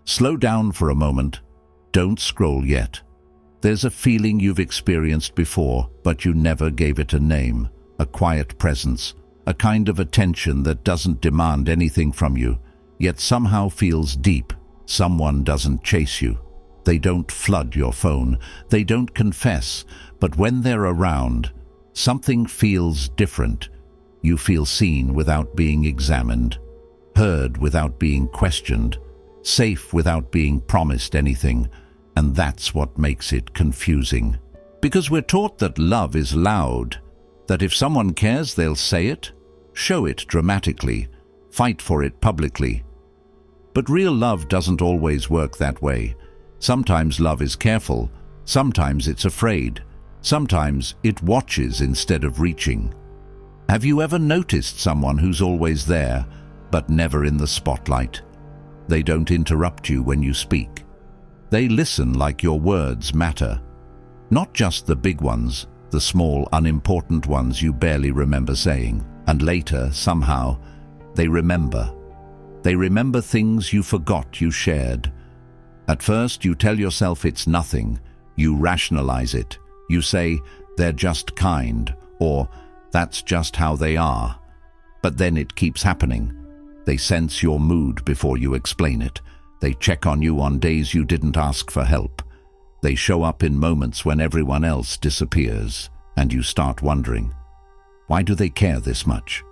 Slow down for a moment. Don't scroll yet. There's a feeling you've experienced before, but you never gave it a name. A quiet presence, a kind of attention that doesn't demand anything from you, yet somehow feels deep. Someone doesn't chase you. They don't flood your phone. They don't confess. But when they're around, something feels different. You feel seen without being examined, heard without being questioned, safe without being promised anything. And that's what makes it confusing. Because we're taught that love is loud, that if someone cares, they'll say it, show it dramatically, fight for it publicly. But real love doesn't always work that way. Sometimes love is careful, sometimes it's afraid, sometimes it watches instead of reaching. Have you ever noticed someone who's always there, but never in the spotlight? They don't interrupt you when you speak. They listen like your words matter. Not just the big ones, the small, unimportant ones you barely remember saying. And later, somehow, they remember. They remember things you forgot you shared. At first, you tell yourself it's nothing. You rationalize it. You say, they're just kind, or that's just how they are. But then it keeps happening. They sense your mood before you explain it. They check on you on days you didn't ask for help. They show up in moments when everyone else disappears, and you start wondering, why do they care this much?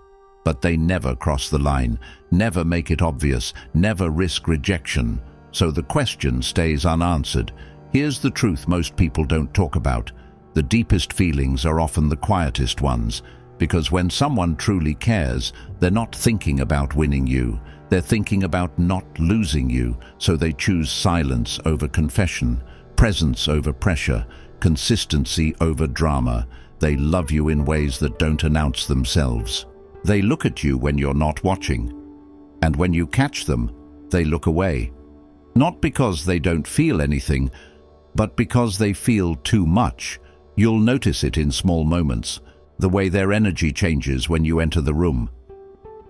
But they never cross the line, never make it obvious, never risk rejection, so the question stays unanswered. Here's the truth most people don't talk about. The deepest feelings are often the quietest ones, because when someone truly cares, they're not thinking about winning you. They're thinking about not losing you, so they choose silence over confession, presence over pressure, consistency over drama. They love you in ways that don't announce themselves. They look at you when you're not watching, and when you catch them, they look away. Not because they don't feel anything, but because they feel too much. You'll notice it in small moments, the way their energy changes when you enter the room,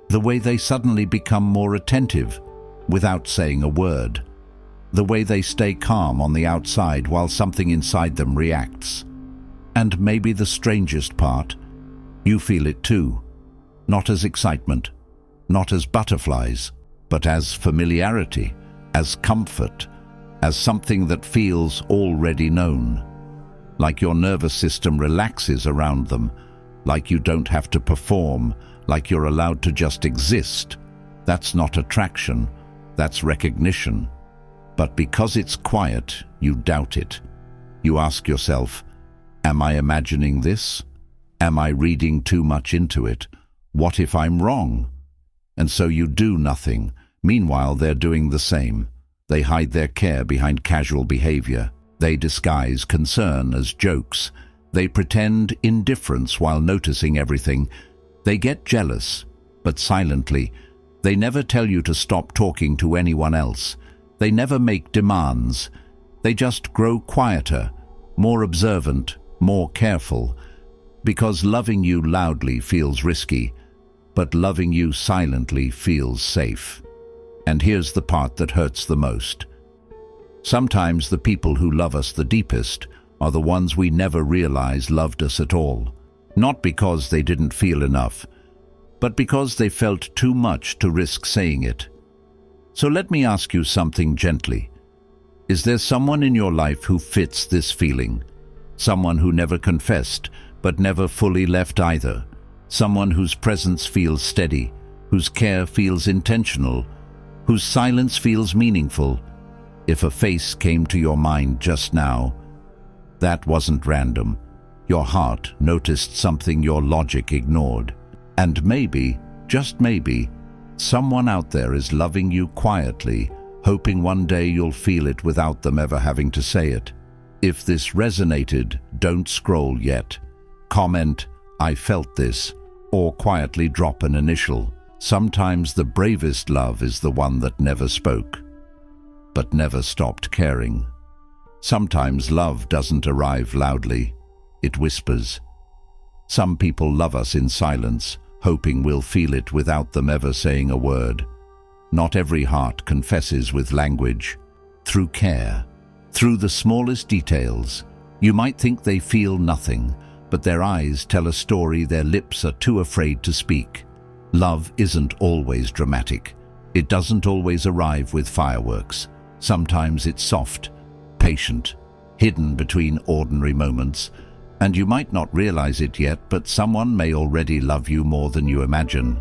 the way they suddenly become more attentive without saying a word, the way they stay calm on the outside while something inside them reacts. And maybe the strangest part, you feel it too, not as excitement, not as butterflies, but as familiarity, as comfort, as something that feels already known. Like your nervous system relaxes around them, like you don't have to perform, like you're allowed to just exist. That's not attraction, that's recognition. But because it's quiet, you doubt it. You ask yourself, am I imagining this? Am I reading too much into it? What if I'm wrong? And so you do nothing. Meanwhile, they're doing the same. They hide their care behind casual behavior. They disguise concern as jokes. They pretend indifference while noticing everything. They get jealous, but silently. They never tell you to stop talking to anyone else. They never make demands. They just grow quieter, more observant, more careful. Because loving you loudly feels risky, but loving you silently feels safe. And here's the part that hurts the most. Sometimes the people who love us the deepest are the ones we never realized loved us at all. Not because they didn't feel enough, but because they felt too much to risk saying it. So let me ask you something gently. Is there someone in your life who fits this feeling? Someone who never confessed, but never fully left either? Someone whose presence feels steady, whose care feels intentional, whose silence feels meaningful? If a face came to your mind just now, that wasn't random. Your heart noticed something your logic ignored. And maybe, just maybe, someone out there is loving you quietly, hoping one day you'll feel it without them ever having to say it. If this resonated, don't scroll yet. Comment, "I felt this," or quietly drop an initial. Sometimes the bravest love is the one that never spoke, but never stopped caring. Sometimes love doesn't arrive loudly, it whispers. Some people love us in silence, hoping we'll feel it without them ever saying a word. Not every heart confesses with language. Through care, through the smallest details. You might think they feel nothing, but their eyes tell a story their lips are too afraid to speak. Love isn't always dramatic. It doesn't always arrive with fireworks. Sometimes it's soft, patient, hidden between ordinary moments, and you might not realize it yet, but someone may already love you more than you imagine.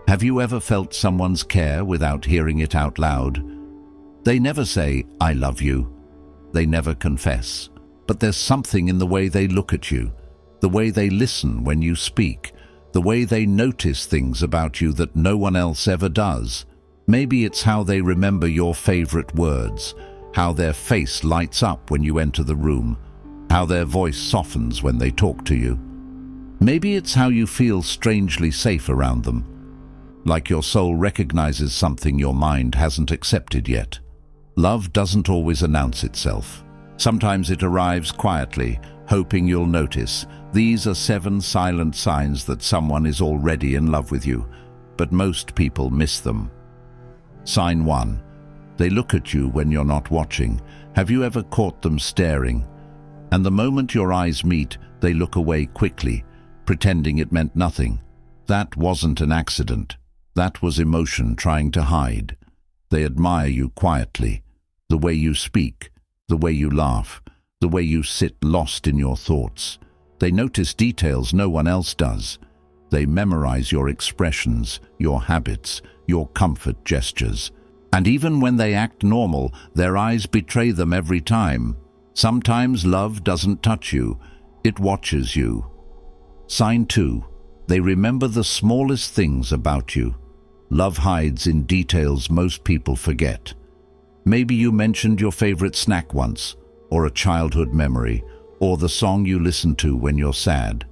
Have you ever felt someone's care without hearing it out loud? They never say, "I love you." They never confess. But there's something in the way they look at you, the way they listen when you speak, the way they notice things about you that no one else ever does. Maybe it's how they remember your favorite words, how their face lights up when you enter the room, how their voice softens when they talk to you. Maybe it's how you feel strangely safe around them, like your soul recognizes something your mind hasn't accepted yet. Love doesn't always announce itself. Sometimes it arrives quietly, hoping you'll notice. These are 7 silent signs that someone is already in love with you, but most people miss them. Sign 1. They look at you when you're not watching. Have you ever caught them staring? And the moment your eyes meet, they look away quickly, pretending it meant nothing. That wasn't an accident. That was emotion trying to hide. They admire you quietly, the way you speak, the way you laugh, the way you sit lost in your thoughts. They notice details no one else does. They memorize your expressions, your habits, your comfort gestures. And even when they act normal, their eyes betray them every time. Sometimes love doesn't touch you, it watches you. Sign 2. They remember the smallest things about you. Love hides in details most people forget. Maybe you mentioned your favorite snack once, or a childhood memory, or the song you listen to when you're sad.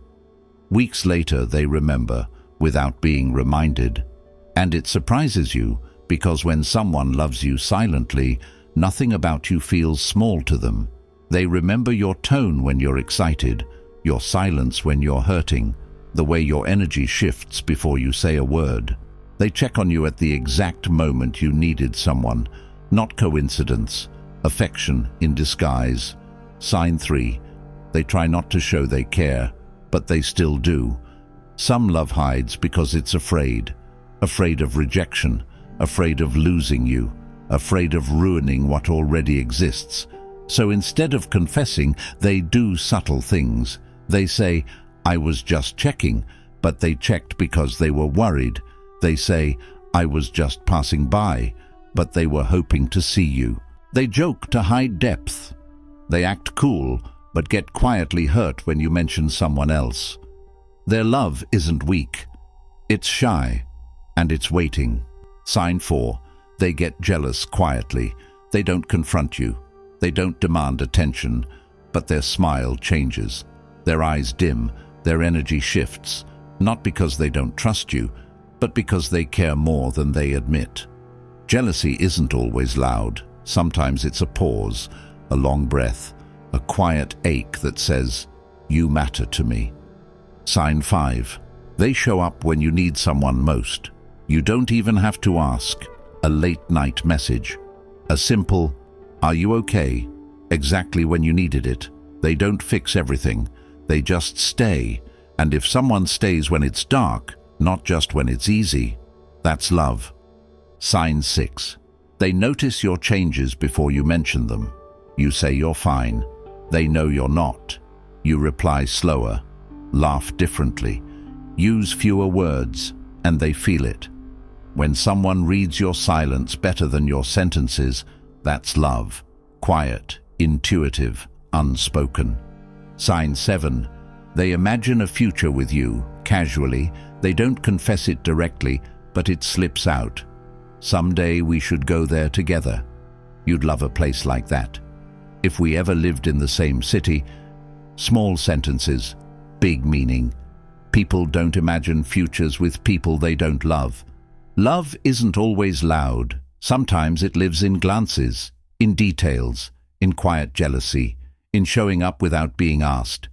Weeks later, they remember, without being reminded. And it surprises you, because when someone loves you silently, nothing about you feels small to them. They remember your tone when you're excited, your silence when you're hurting, the way your energy shifts before you say a word. They check on you at the exact moment you needed someone. Not coincidence, affection in disguise. Sign 3. They try not to show they care, but they still do. Some love hides because it's afraid of rejection, afraid of losing you, afraid of ruining what already exists. So instead of confessing, they do subtle things. They say, "I was just checking," but they checked because they were worried. They say, "I was just passing by," but they were hoping to see you. They joke to hide depth. They act cool, but get quietly hurt when you mention someone else. Their love isn't weak. It's shy, and it's waiting. Sign 4. They get jealous quietly. They don't confront you. They don't demand attention, but their smile changes. Their eyes dim, their energy shifts, not because they don't trust you, but because they care more than they admit. Jealousy isn't always loud. Sometimes it's a pause, a long breath, a quiet ache that says, "You matter to me." Sign 5. They show up when you need someone most. You don't even have to ask. A late-night message. A simple, "Are you okay?" exactly when you needed it. They don't fix everything. They just stay. And if someone stays when it's dark, not just when it's easy, that's love. Sign 6. They notice your changes before you mention them. You say you're fine. They know you're not. You reply slower, laugh differently, use fewer words, and they feel it. When someone reads your silence better than your sentences, that's love. Quiet, intuitive, unspoken. Sign 7. They imagine a future with you, casually. They don't confess it directly, but it slips out. Someday we should go there together. You'd love a place like that. If we ever lived in the same city. Small sentences, big meaning. People don't imagine futures with people they don't love. Love isn't always loud. Sometimes it lives in glances, in details, in quiet jealousy, in showing up without being asked.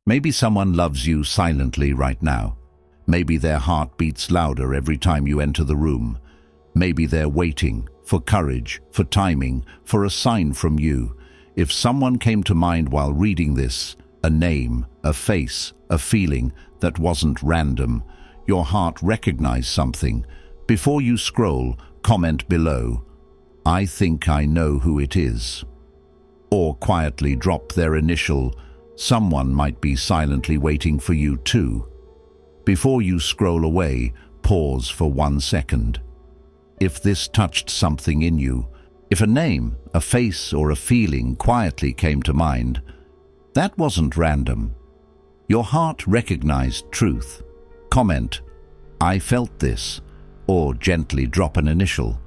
Maybe someone loves you silently right now. Maybe their heart beats louder every time you enter the room. Maybe they're waiting for courage, for timing, for a sign from you. If someone came to mind while reading this, a name, a face, a feeling that wasn't random, your heart recognized something, before you scroll, comment below, "I think I know who it is." Or quietly drop their initial. Someone might be silently waiting for you too. Before you scroll away, pause for 1 second. If this touched something in you, if a name, a face, or a feeling quietly came to mind, that wasn't random. Your heart recognized truth. Comment, "I felt this," or gently drop an initial.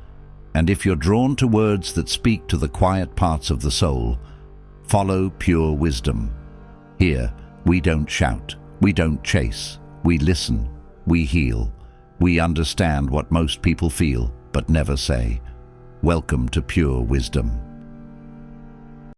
And if you're drawn to words that speak to the quiet parts of the soul, follow pure wisdom. Here, we don't shout, we don't chase, we listen, we heal. We understand what most people feel, but never say. Welcome to pure wisdom.